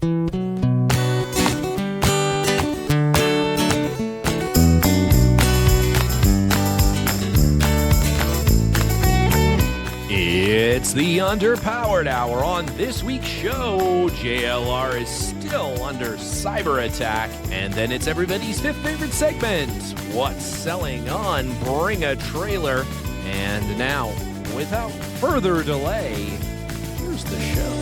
It's the Underpowered Hour. On this week's show, JLR is still under cyber attack. And then it's everybody's fifth favorite segment, What's Selling on Bring a Trailer. And now, without further delay, here's the show.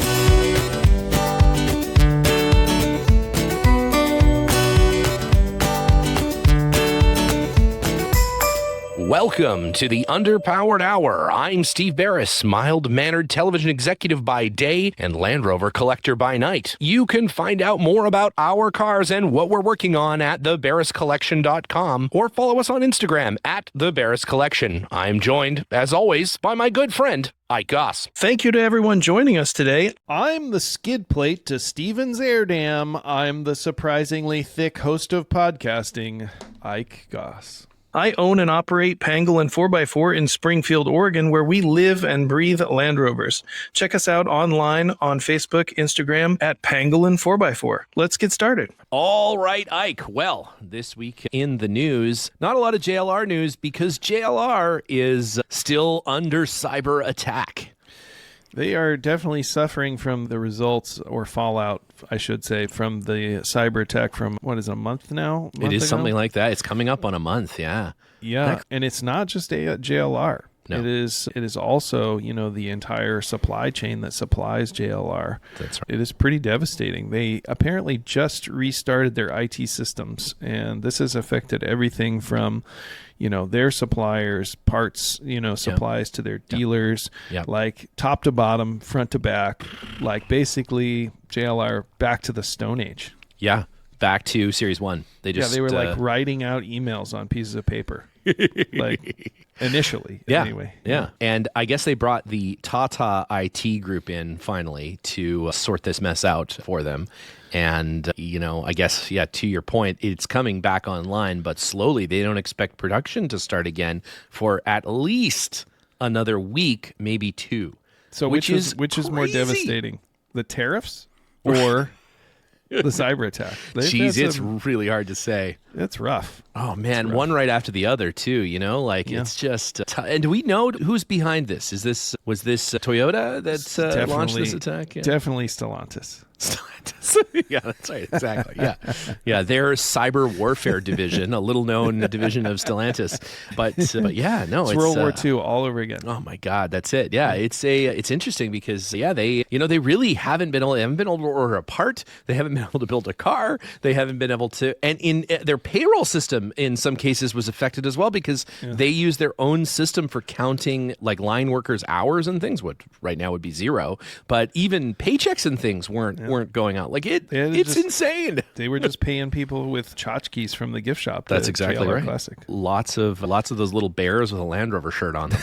Welcome to the Underpowered Hour. I'm Steve Beres, mild-mannered television executive by day and Land Rover collector by night. You can find out more about our cars and what we're working on at theberescollection.com or follow us on Instagram at theberescollection. I'm joined, as always, by my good friend, Goss. Thank you to everyone joining us today. I'm the skid plate to Steven's air dam. I'm the surprisingly thick host of podcasting, Ike Goss. I own and operate Pangolin 4x4 in Springfield, Oregon, where we live and breathe Land Rovers. Check us out online on Facebook, Instagram at Pangolin 4x4. Let's get started. All right, Ike. Well, this week in the news, not a lot of JLR news because JLR is still under cyber attack. They are definitely suffering from the results or fallout, I should say, from the cyber attack from, what is it, a month now? It is something like that. It's coming up on a month, yeah. Yeah, and it's not just JLR. No. It is also, the entire supply chain that supplies JLR. That's right. It is pretty devastating. They apparently just restarted their IT systems, and this has affected everything from, their suppliers, parts, supplies to their dealers, like top to bottom, front to back, like basically JLR back to the Stone Age. Yeah, back to Series 1. They were like writing out emails on pieces of paper. Like initially, anyway. Yeah. And I guess they brought the Tata IT group in finally to sort this mess out for them. And, I guess, to your point, it's coming back online, but slowly. They don't expect production to start again for at least another week, maybe two. So which is more devastating, the tariffs or the cyber attack? Jeez, it's really hard to say. It's rough. Oh, man, one right after the other, too, It's just... and do we know who's behind this? Was this Toyota that launched this attack? Yeah. Definitely Stellantis. Yeah, that's right, exactly. Yeah, their cyber warfare division, a little-known division of Stellantis. But yeah, no, it's World War II all over again. Oh my God, that's it. Yeah, it's interesting because they really haven't been able to order a part. They haven't been able to build a car. They haven't been able to, and in their payroll system in some cases was affected as well because they use their own system for counting like line workers' hours and things. What right now would be zero, but even paychecks and things weren't going out. Like it's insane. They were just paying people with tchotchkes from the gift shop. That's exactly JLR right. Classic. Lots of those little bears with a Land Rover shirt on them.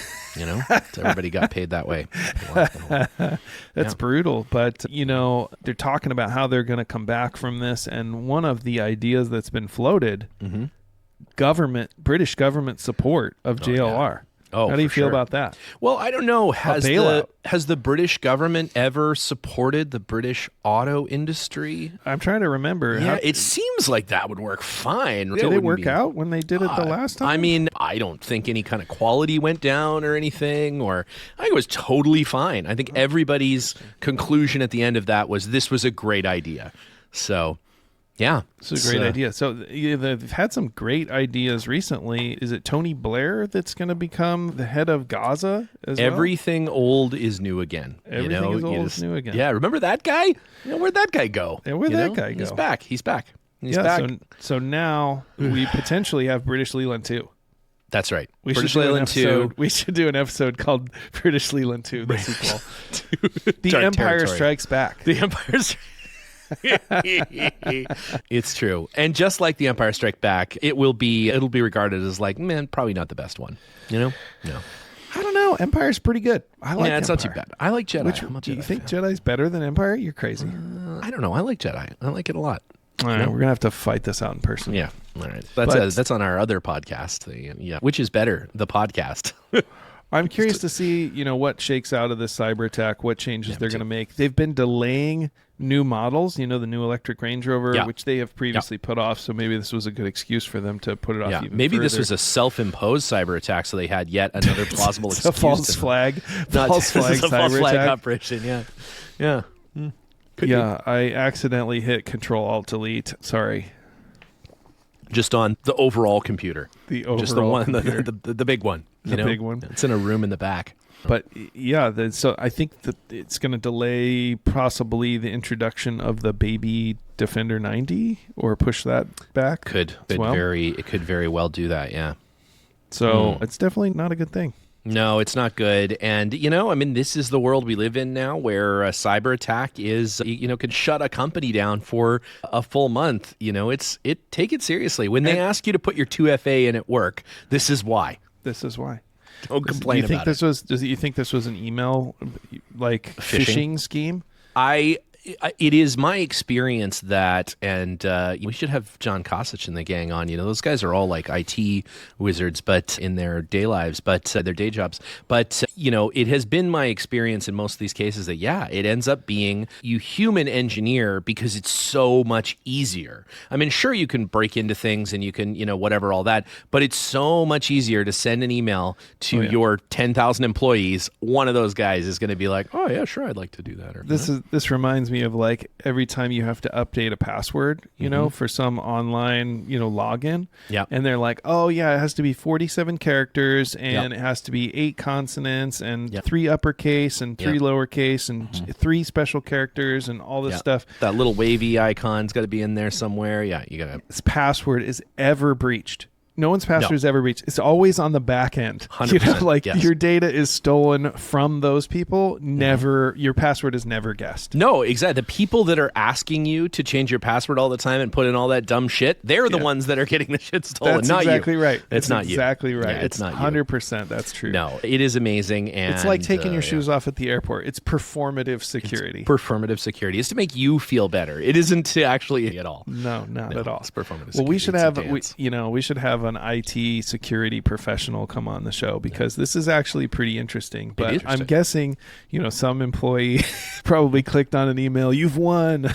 So everybody got paid that way. That's brutal. But they're talking about how they're going to come back from this, and one of the ideas that's been floated, British government support of JLR. Oh, how do you feel about that? Well, I don't know. Has the British government ever supported the British auto industry? I'm trying to remember. Yeah, it seems like that would work fine. Did it work out when they did it the last time? I mean, I don't think any kind of quality went down or anything, or I think it was totally fine. I think everybody's conclusion at the end of that was this was a great idea. So... yeah. It's a great idea. So they've had some great ideas recently. Is it Tony Blair that's going to become the head of Gaza as Everything old is new again. Everything is old is new again. Yeah, remember that guy? Where'd that guy go? Yeah, where'd that guy go? He's back. He's back. So now we potentially have British Leland 2. That's right. British Leland 2. We should do an episode called British Leland 2, the sequel. The Empire Strikes Back. The Empire Strikes It's true. And just like The Empire Strikes Back, it'll be regarded as like, man, probably not the best one. No. I don't know. Empire's pretty good. I like it's Empire. not too bad. I like Jedi. Do you think Jedi's better than Empire? You're crazy. I don't know. I like Jedi. I like it a lot. All right, we're gonna have to fight this out in person. Yeah. All right. That's on our other podcast. Which is better, the podcast? I'm curious to see, what shakes out of this cyber attack, what changes they're going to make. They've been delaying new models, the new electric Range Rover, which they have previously put off. So maybe this was a good excuse for them to put it off even maybe further. This was a self-imposed cyber attack, so they had yet another plausible it's excuse. A false flag. False flag cyber attack. Operation, yeah. I accidentally hit Control-Alt-Delete. Sorry. Just on the overall computer. The overall Just the one, computer. the big one. The big one. It's in a room in the back. But so I think that it's going to delay possibly the introduction of the baby Defender 90 or push that back. It could very well do that, yeah. So it's definitely not a good thing. No, it's not good. And, this is the world we live in now where a cyber attack is, can shut a company down for a full month. Take it seriously. When they ask you to put your 2FA in at work, this is why. Don't complain about it. Do you think this was an email, like phishing scheme? It is my experience that, and we should have John Kosich and the gang on. Those guys are all like IT wizards, but in their day lives, their day jobs. But it has been my experience in most of these cases that it ends up being you human engineer because it's so much easier. I mean, sure, you can break into things and you can whatever all that, but it's so much easier to send an email to your 10,000 employees. One of those guys is going to be like, oh yeah, sure, I'd like to do that. Or, this reminds me of like every time you have to update a password, for some online, login. Yeah. And they're like, oh yeah, it has to be 47 characters and it has to be 8 consonants and 3 uppercase and 3 lowercase and 3 special characters and all this stuff. That little wavy icon's got to be in there somewhere. Yeah, you got to. This password is ever breached. No one's password is ever breached. It's always on the back end. 100%, your data is stolen from those people. Your password is never guessed. No, exactly. The people that are asking you to change your password all the time and put in all that dumb shit, they're the ones that are getting the shit stolen. That's not exactly you. Right. It's not exactly you. right. Yeah, it's not 100%. That's true. No, it is amazing. And it's like taking your shoes off at the airport. It's performative security. Performative security. It's to make you feel better. It isn't to actually at all. No, not at all. It's performative security. Well, we should have an IT security professional come on the show because this is actually pretty interesting. But I'm guessing, some employee probably clicked on an email. You've won.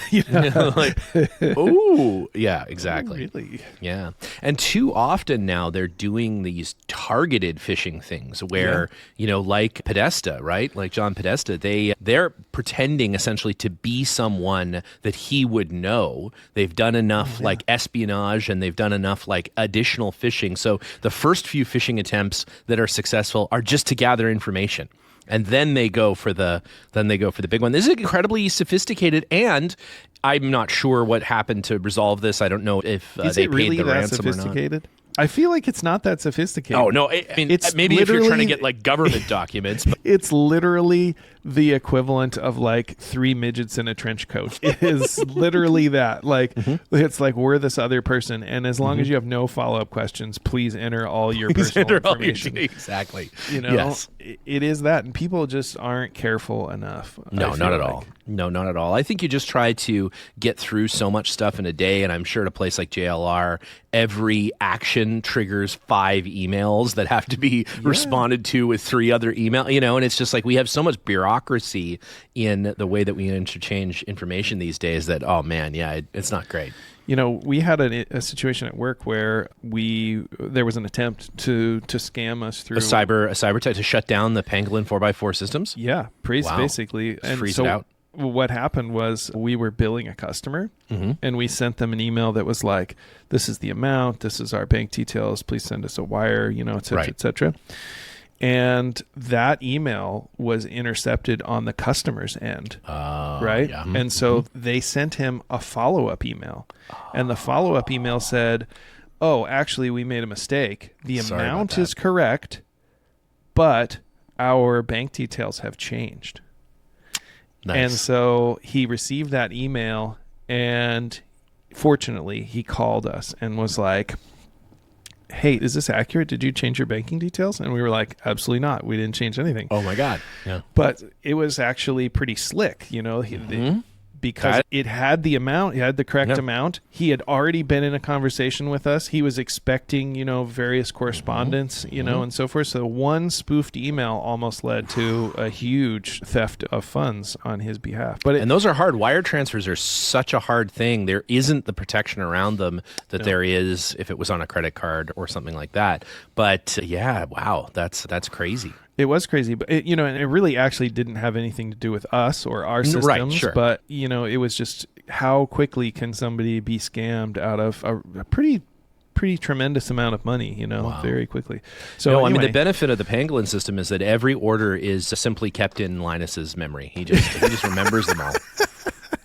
Oh, yeah, exactly. Oh, really? Yeah. And too often now they're doing these targeted phishing things where, like Podesta, right? Like John Podesta, they're pretending essentially to be someone that he would know. They've done enough like espionage and they've done enough like additional phishing. So the first few phishing attempts that are successful are just to gather information. And then they go for the big one. This is incredibly sophisticated, and I'm not sure what happened to resolve this. I don't know if they paid the ransom or not. I feel like it's not that sophisticated. Oh no! I mean, it's maybe if you're trying to get like government documents, but it's literally the equivalent of like 3 midgets in a trench coat. It is literally that. Like it's like we're this other person, and as long as you have no follow-up questions, please enter all your personal information. Exactly. Yes. It is that, and people just aren't careful enough. No, not at all. No, not at all. I think you just try to get through so much stuff in a day, and I'm sure at a place like JLR, every action triggers 5 emails that have to be responded to with 3 other emails, and it's just like we have so much bureaucracy in the way that we interchange information these days that, oh man, it's not great. We had a situation at work where there was an attempt to scam us through a cyber attack to shut down the Pangolin 4x4 systems. Yeah, basically, and freeze it out. What happened was we were billing a customer and we sent them an email that was like, this is the amount, this is our bank details, please send us a wire, et cetera, et cetera. And that email was intercepted on the customer's end, right? Yeah. And so they sent him a follow-up email. And the follow-up email said, oh, actually, we made a mistake. The amount is correct, but our bank details have changed. Nice. And so he received that email, and fortunately, he called us and was like, hey, is this accurate? Did you change your banking details? And we were like, absolutely not. We didn't change anything. Oh, my God. Yeah. But it was actually pretty slick. because it had the amount, it had the correct amount. He had already been in a conversation with us. He was expecting, various correspondence, and so forth. So one spoofed email almost led to a huge theft of funds on his behalf. And those are hard. Wire transfers are such a hard thing. There isn't the protection around them that there is if it was on a credit card or something like that. But wow, that's crazy. It was crazy, but and it really actually didn't have anything to do with us or our systems. Right, sure. But it was just how quickly can somebody be scammed out of a pretty tremendous amount of money, Wow. very quickly. So the benefit of the pangolin system is that every order is simply kept in Linus's memory. He just remembers them all.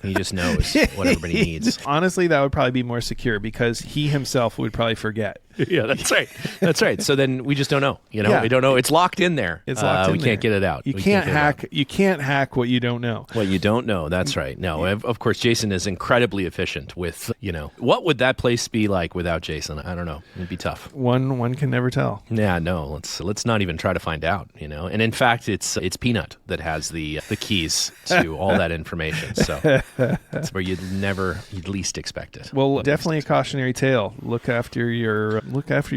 He just knows what everybody needs. Honestly, that would probably be more secure because he himself would probably forget. Yeah, that's right. That's right. So then we just don't know. We don't know. It's locked in there. It's locked in we can't get it out. You can't hack. You can't hack what you don't know. What you don't know. That's right. No, of course, Jason is incredibly efficient with, what would that place be like without Jason? I don't know. It'd be tough. One can never tell. Yeah, no. Let's not even try to find out. And in fact, it's Peanut that has the keys to all that information. So that's where you'd least expect it. Well, definitely a cautionary tale. Look after your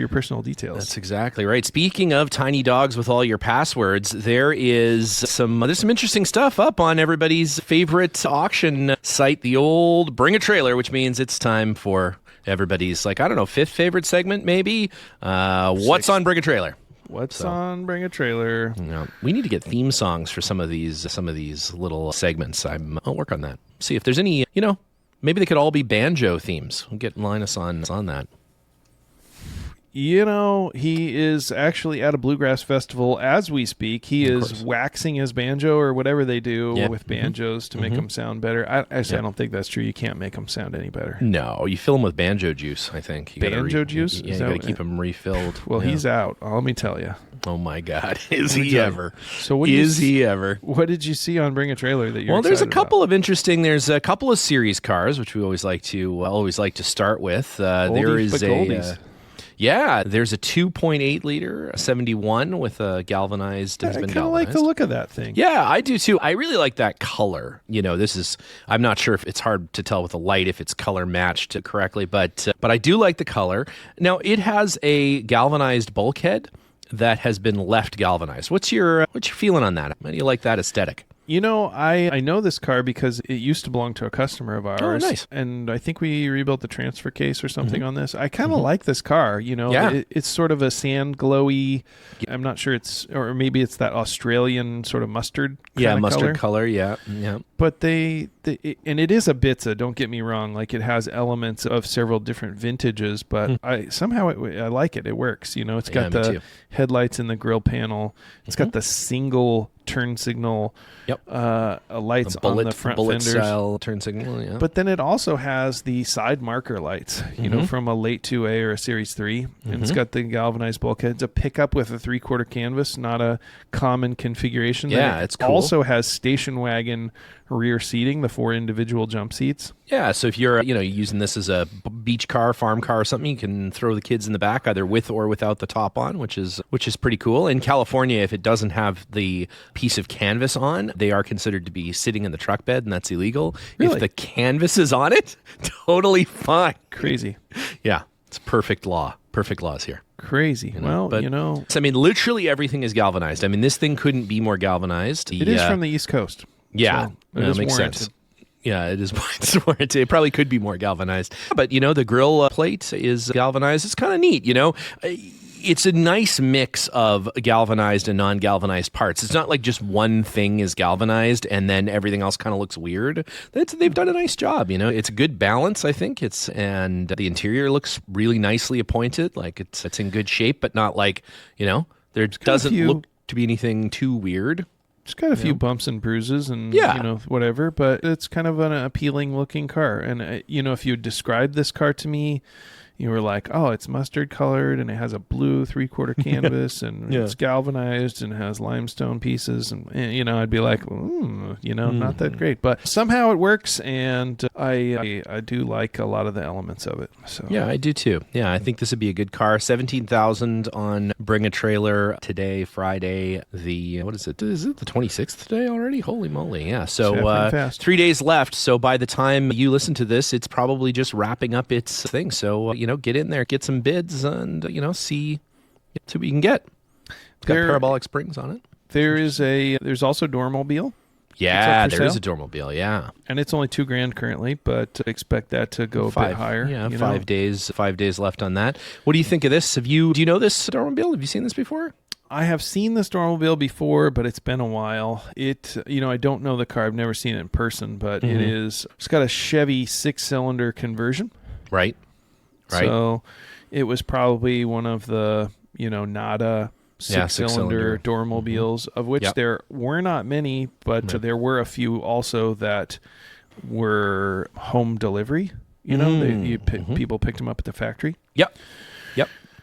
personal details. That's exactly right. Speaking of tiny dogs with all your passwords, there's some interesting stuff up on everybody's favorite auction site, the old Bring a Trailer, which means it's time for everybody's fifth favorite segment maybe. What's on Bring a Trailer? What's on Bring a Trailer? We need to get theme songs for some of these little segments. I'll work on that. See if there's any, maybe they could all be banjo themes. We'll get Linus on that. He is actually at a bluegrass festival as we speak. He is waxing his banjo or whatever they do with banjos to make them sound better. I don't think that's true. You can't make them sound any better. No, you fill them with banjo juice, I think. Banjo juice? You got to keep them refilled. Well, he's out. Let me tell you. Oh, my God. Is he ever? So he ever? What did you see on Bring a Trailer that you're Well, there's a excited couple about? of interesting. There's a couple of series cars, which we always like to start with. There is there's a 2.8 liter 71 with a galvanized. I kind of like the look of that thing. Yeah, I do too. I really like that color. I'm not sure if it's hard to tell with the light if it's color matched correctly, but I do like the color. Now it has a galvanized bulkhead that has been left galvanized. What's your feeling on that? How do you like that aesthetic? I know this car because it used to belong to a customer of ours. Oh, nice. And I think we rebuilt the transfer case or something on this. I kind of like this car. It's sort of a sand glowy. I'm not sure or maybe it's that Australian sort of mustard mustard color. Yeah. But and it is a Bitza, don't get me wrong. Like it has elements of several different vintages, but I like it. It works. It's got the headlights in the grille panel. It's got the single turn signal lights on the front bullet fenders. Style turn signal, But then it also has the side marker lights, from a late 2A or a Series 3. And it's got the galvanized bulkhead. It's a pickup with a 3/4 canvas, not a common configuration. Yeah, it's cool. Also has station wagon rear seating, the 4 individual jump seats. Yeah, so if you're using this as a beach car, farm car or something, you can throw the kids in the back either with or without the top on, which is pretty cool. In California, if it doesn't have the piece of canvas on, they are considered to be sitting in the truck bed, and that's illegal. Really? If the canvas is on it, totally fine. Crazy. Yeah, it's perfect law. Perfect laws here. Crazy. Literally everything is galvanized. This thing couldn't be more galvanized. It is from the East Coast. Yeah, so that makes sense. Yeah, it is warranted. It probably could be more galvanized. But, the grill plate is galvanized. It's kind of neat, It's a nice mix of galvanized and non-galvanized parts. It's not like just one thing is galvanized and then everything else kind of looks weird. They've done a nice job, It's a good balance, I think. And the interior looks really nicely appointed. Like it's in good shape, but not like, there doesn't look to be anything too weird. It's got a few bumps and bruises and, whatever, but it's kind of an appealing looking car. And, if you describe this car to me you were like, oh, it's mustard colored and it has a blue 3/4 canvas and it's galvanized and has limestone pieces. And I'd be like, not that great. But somehow it works, and I do like a lot of the elements of it. So yeah, I do too. Yeah, I think this would be a good car. 17,000 on Bring a Trailer today, Friday. What is it? Is it the 26th today already? Holy moly! Yeah. So 3 days left. So by the time you listen to this, it's probably just wrapping up its thing. So get in there, get some bids, and see what you can get. It's got parabolic springs on it. There's also Dormobile. Yeah, there is a Dormobile, yeah. And it's only $2,000 currently, but expect that to go a bit higher. Yeah, 5 days left on that. What do you think of this? Do you know this Dormobile? Have you seen this before? I have seen this Dormobile before, but it's been a while. I don't know the car. I've never seen it in person, but it's got a Chevy 6-cylinder conversion. Right. So it was probably one of the, Nada six-cylinder Dormobiles, of which there were not many, but there were a few also that were home delivery. People picked them up at the factory. Yep.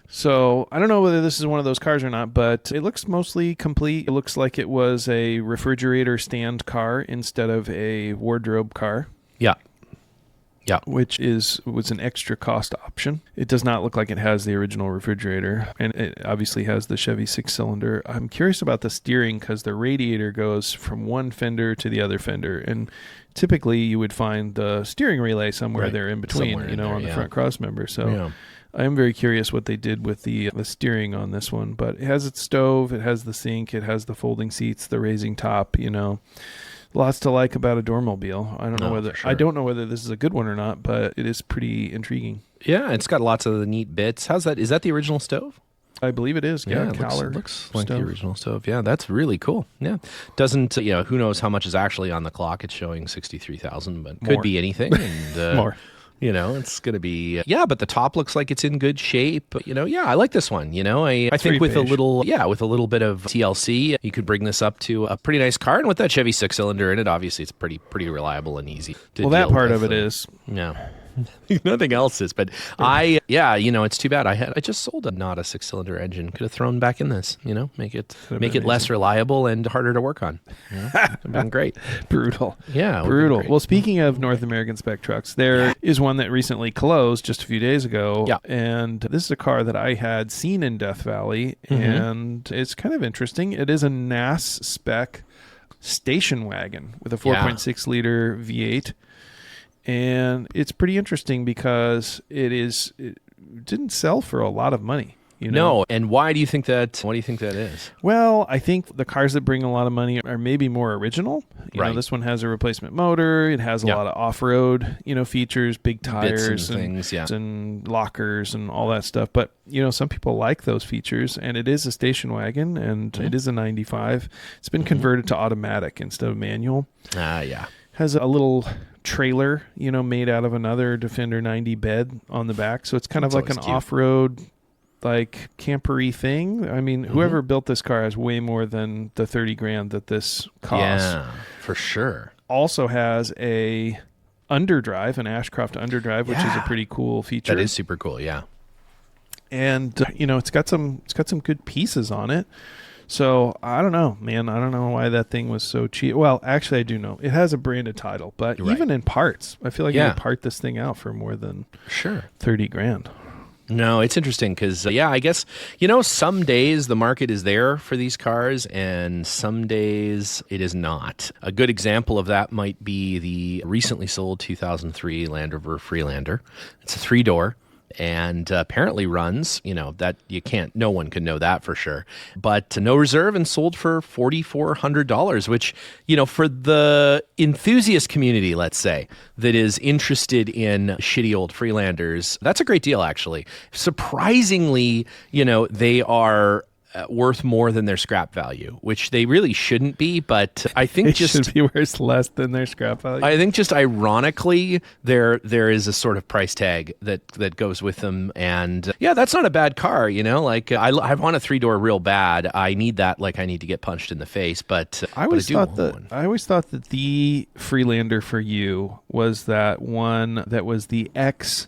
So I don't know whether this is one of those cars or not, but it looks mostly complete. It looks like it was a refrigerator stand car instead of a wardrobe car. Yeah. Which was an extra cost option. It does not look like it has the original refrigerator, and it obviously has the Chevy 6-cylinder. I'm curious about the steering because the radiator goes from one fender to the other fender, and typically you would find the steering relay somewhere there in between, on the front cross member. So I am very curious what they did with the steering on this one, but it has its stove, it has the sink, it has the folding seats, the raising top, Lots to like about a Dormobile. I don't know whether this is a good one or not, but it is pretty intriguing. Yeah, it's got lots of the neat bits. How's that? Is that the original stove? I believe it is. Yeah, it looks like the original stove. Yeah, that's really cool. Yeah, doesn't who knows how much is actually on the clock? It's showing 63,000, but could be anything. And more. It's going to be, but the top looks like it's in good shape. I like this one. I think with a little bit of TLC, you could bring this up to a pretty nice car. And with that Chevy 6-cylinder in it, obviously it's pretty reliable and easy to deal that part with. of it is. Yeah. Nothing else is, but it's too bad. I just sold not a 6-cylinder engine. Could have thrown back in this, make it less reliable and harder to work on. It'd been great. Brutal. Yeah. Brutal. Well, speaking of North American Spec trucks, there is one that recently closed just a few days ago. Yeah. And this is a car that I had seen in Death Valley, and it's kind of interesting. It is a NAS spec station wagon with a 4.6 liter V8. And it's pretty interesting because it didn't sell for a lot of money. No, and why do you think that? What do you think that is? Well, I think the cars that bring a lot of money are maybe more original. This one has a replacement motor. It has a lot of off-road, features, big tires and things, and lockers and all that stuff. But some people like those features, and it is a station wagon, and it is a 95. It's been converted to automatic instead of manual. Has a little trailer, made out of another Defender 90 bed on the back. So it's kind of like an off-road, like campery thing. I mean, whoever built this car has way more than the $30,000 that this costs. Yeah, for sure. Also has a underdrive, an Ashcroft underdrive, which is a pretty cool feature. That is super cool, yeah. And it's got some good pieces on it. So I don't know, man. I don't know why that thing was so cheap. Well, actually, I do know. It has a branded title, but even in parts, I feel like you could part this thing out for more than $30,000. No, it's interesting because, I guess, some days the market is there for these cars and some days it is not. A good example of that might be the recently sold 2003 Land Rover Freelander. It's a 3-door. And apparently runs, that no one can know that for sure, but no reserve and sold for $4,400, which, for the enthusiast community, let's say, that is interested in shitty old Freelanders, that's a great deal, actually. Surprisingly, they are worth more than their scrap value, which they really shouldn't be, but I think should be worth less than their scrap value. I think just ironically there is a sort of price tag that goes with them, and that's not a bad car, like I want a 3-door real bad. I need that, like I need to get punched in the face, but I always thought that the Freelander for you was that one that was the X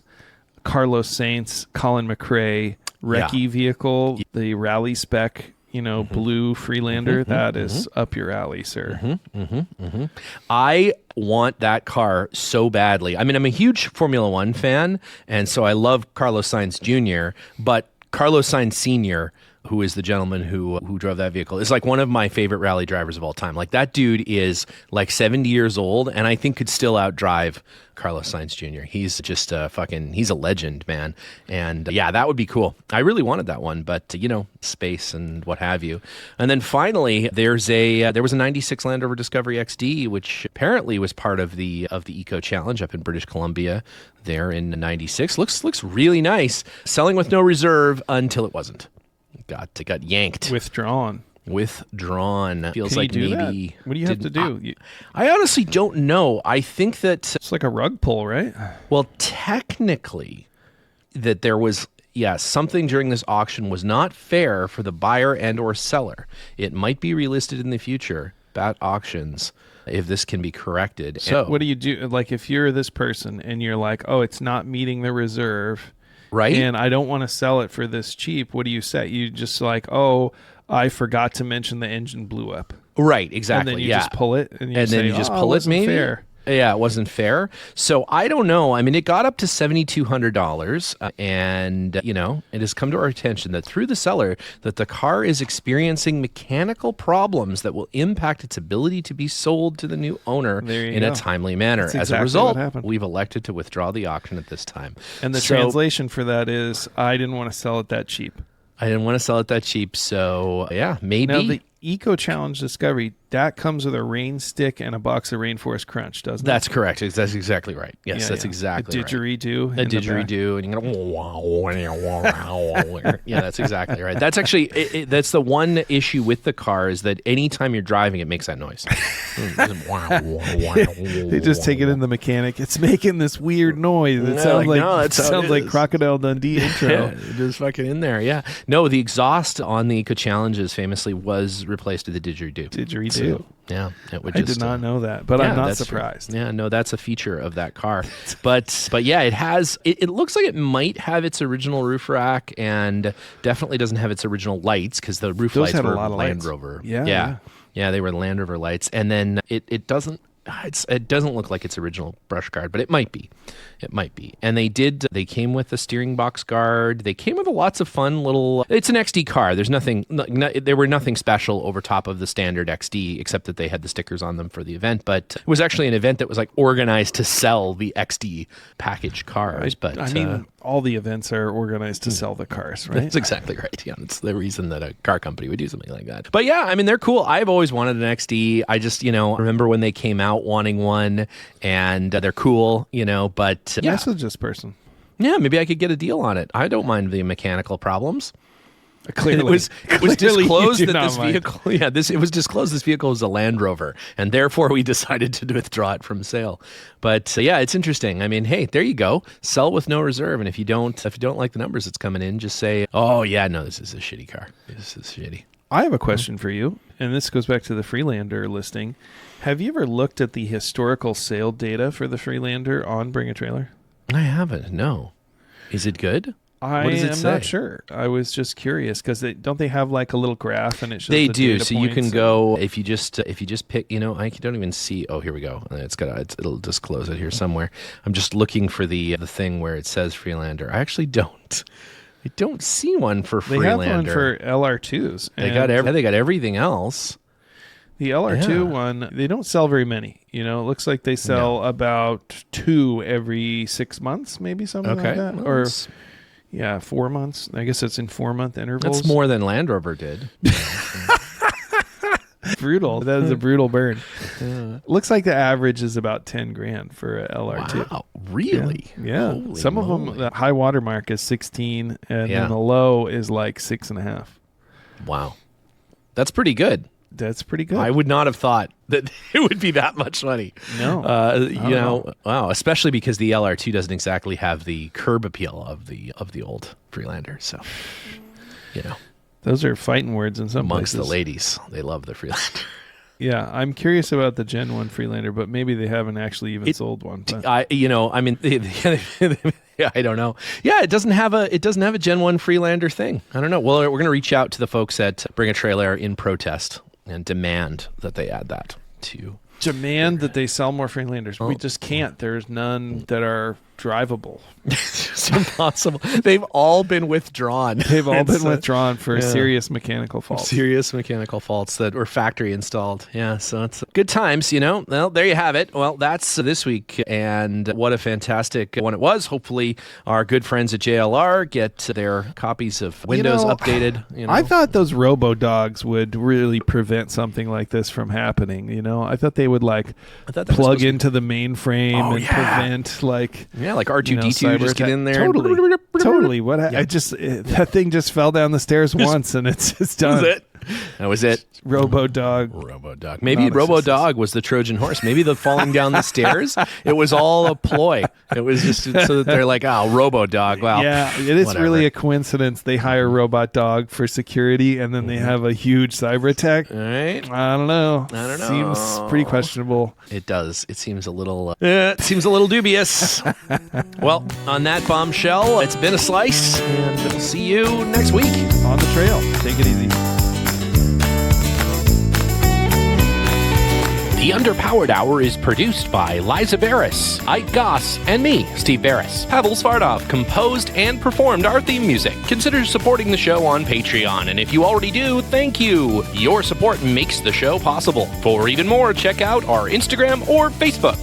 Carlos Sainz, Colin McRae, recce vehicle, the rally spec, blue Freelander. That is up your alley, sir. I want that car so badly. I mean, I'm a huge Formula One fan, and so I love Carlos Sainz Jr., but Carlos Sainz Sr., who is the gentleman who drove that vehicle, is like one of my favorite rally drivers of all time. Like, that dude is like 70 years old, and I think could still outdrive Carlos Sainz Jr. He's just he's a legend, man. And yeah, that would be cool. I really wanted that one, but space and what have you. And then finally, there was a 96 Land Rover Discovery XD, which apparently was part of the Eco Challenge up in British Columbia there in 96. Looks really nice. Selling with no reserve until it wasn't. Got yanked. Withdrawn. Feels Can like you do maybe. That? What do you have to do? I honestly don't know. I think that It's like a rug pull, right? well, technically, that there was something during this auction was not fair for the buyer and or seller. It might be relisted in the future at auctions if this can be corrected. So what do you do? Like, if you're this person and you're like, oh, it's not meeting the reserve. Right. And I don't want to sell it for this cheap. What do you say? You just like, oh, I forgot to mention the engine blew up. Right, exactly. And then you just pull it. And then you just pull it, maybe? Fair. Yeah, it wasn't fair. So I don't know. I mean, it got up to $7,200, and it has come to our attention that through the seller that the car is experiencing mechanical problems that will impact its ability to be sold to the new owner in a timely manner. That's As exactly a result, what happened. we've elected to withdraw the auction at this time. And the translation for that is, I didn't want to sell it that cheap. I didn't want to sell it that cheap, so maybe. Now, the Eco Challenge Discovery, that comes with a rain stick and a box of Rainforest Crunch, doesn't it? That's correct. That's exactly right. Yes, that's exactly a right. didgeridoo. A didgeridoo, and you go, yeah, that's exactly right. That's actually, that's the one issue with the car is that anytime you're driving, it makes that noise. They just take it in the mechanic. It's making this weird noise. It sounds like Crocodile Dundee intro. Yeah, just fucking in there, yeah. No, the exhaust on the Eco Challenges famously was replaced with the didgeridoo. Didgeridoo. Yeah, it would I did not know that, but I'm not surprised. Yeah, no, that's a feature of that car. but yeah, it has. It looks like it might have its original roof rack, and definitely doesn't have its original lights because the roof lights were Land Rover. Yeah, they were Land Rover lights, and then it doesn't. It doesn't look like its original brush guard, but it might be. It might be. And they came with a steering box guard. They came with lots of fun little, it's an XD car. There's there were nothing special over top of the standard XD, except that they had the stickers on them for the event. But it was actually an event that was like organized to sell the XD package cars. But I mean, all the events are organized to sell the cars, right? That's exactly right. Yeah, that's the reason that a car company would do something like that. But yeah, I mean, they're cool. I've always wanted an XD. I just, remember when they came out wanting one, and they're cool, but Message person. Yeah, maybe I could get a deal on it. I don't mind the mechanical problems. Clearly, it was disclosed that this vehicle. Yeah, it was disclosed this vehicle is a Land Rover, and therefore we decided to withdraw it from sale. But yeah, it's interesting. I mean, hey, there you go. Sell with no reserve, and if you don't like the numbers that's coming in, just say, "Oh yeah, no, this is a shitty car. This is shitty." I have a question for you, and this goes back to the Freelander listing. Have you ever looked at the historical sale data for the Freelander on Bring a Trailer? I haven't. No. Is it good? What does it say? I'm not sure. I was just curious because don't they have like a little graph and it shows they the do. data So points you can go if you just pick. I don't even see. Oh, here we go. It'll disclose it here somewhere. I'm just looking for the thing where it says Freelander. I actually don't. I don't see one for Freelander. They have one for LR2s. They got everything else. The LR2 one, they don't sell very many. It looks like they sell about 2 every 6 months, maybe something like that. Well, or 4 months. I guess it's in 4-month intervals. That's more than Land Rover did. Brutal. That is a brutal burn. Looks like the average is about $10,000 for a LR2. Wow, really? Yeah. Holy Some moly. of them, the high water mark is 16, and then the low is like 6.5. Wow, that's pretty good. That's pretty good. I would not have thought that it would be that much money. No. Wow. Especially because the LR2 doesn't exactly have the curb appeal of the old Freelander. So, those are fighting words in some amongst places. the ladies, they love the Freelander. Yeah, I'm curious about the Gen 1 Freelander, but maybe they haven't actually even sold one. But. I don't know. Yeah, it doesn't have a Gen 1 Freelander thing. I don't know. Well, we're going to reach out to the folks at Bring a Trailer in protest and demand that they add that to. Demand that they sell more Freelanders. We just can't. There's none that are drivable. It's impossible. They've all been withdrawn. They've all been withdrawn for serious mechanical faults. Serious mechanical faults that were factory installed. Yeah, so it's good times, Well, there you have it. Well, that's this week, and what a fantastic one it was. Hopefully, our good friends at JLR get their copies of Windows updated. I thought those Robo dogs would really prevent something like this from happening. I thought they would plug into the mainframe and prevent like R2D2 just get in there. Totally. What I just that thing just fell down the stairs once and it's done. That was it. Robo dog. Maybe Robo Dog was the Trojan horse. Maybe the falling down the stairs, it was all a ploy. It was just so that they're like, Robo Dog. Wow. Yeah, it is really a coincidence they hire Robot Dog for security and then they have a huge cyber attack. All right. I don't know. Seems pretty questionable. It does. It seems a little dubious. Well, on that bombshell, it's been a slice, and we'll see you next week on the trail. Take it easy. The Underpowered Hour is produced by Liza Beres, Ike Goss, and me, Steve Beres. Pavel Svardov composed and performed our theme music. Consider supporting the show on Patreon, and if you already do, thank you. Your support makes the show possible. For even more, check out our Instagram or Facebook.